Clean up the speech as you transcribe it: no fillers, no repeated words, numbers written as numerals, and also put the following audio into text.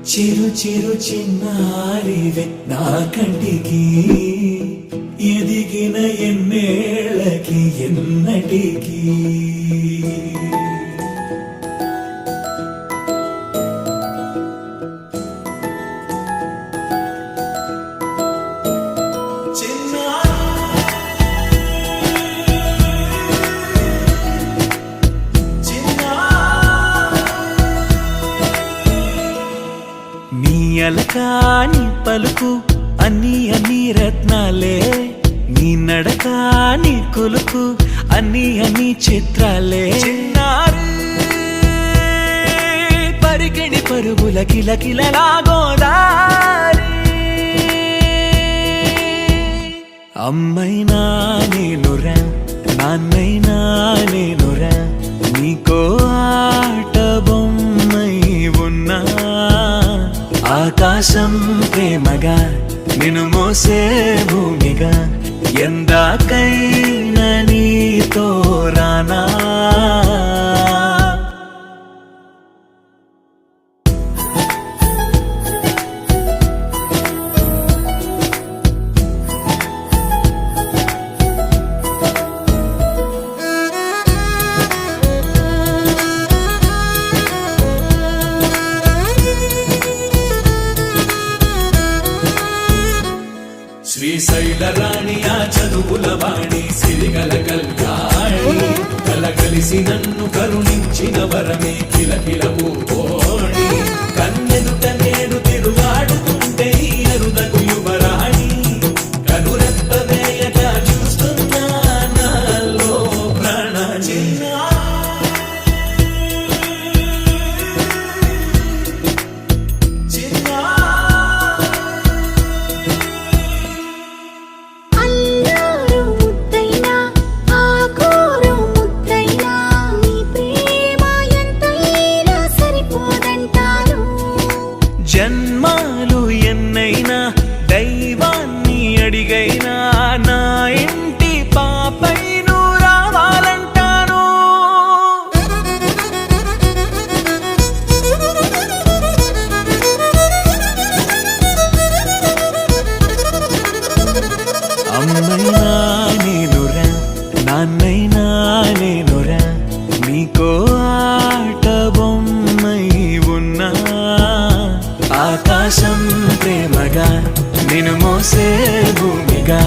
చిరు చిరు చిన్నారివే నా కంటికి ఎదిగిన ఎన్నేళ్ళకి ఎన్నటికి అలకాని పలుకు అన్ని అన్ని రత్నాలే నీ నడక నీ కులుకు అన్ని అన్ని చిత్రాలే చిన్నారు పరికిణి పరుగుల కిలకిలలా గోదారి అమ్మైనా నేనురా నాన్నైనా నేనురా నీకో ఆట బొమ్మై ఉన్నా ఆకాశం ప్రేమగా నిన్ను మోసే భూమిగా ఎందాకైనా నీతో రానా శ్రీశైల రాణి ఆ చదువుల వాణి సిరిగల కళ్యాణి కలగలిసి నన్ను కరుణించిన వరమే కిలకిల పూకోణి కన్నెదుట నేడు తిరుగాడుతుంటే అరుదకు యువరాణి కనురెప్ప వేయగా చూస్తున్నా నాలో ప్రాణ చిన్న జన్మాలు ఎన్నైనా దైవాన్ని అడిగైనా నా ఇంటి పాపై నువ్వు రావాలంటాను అమ్మైనా నేనురా నాన్నైనా నేనురా నీకో ఆట బొమ్మై ఉన్నా ఆకాశం ప్రేమగా నిన్ను మోసే భూమిగా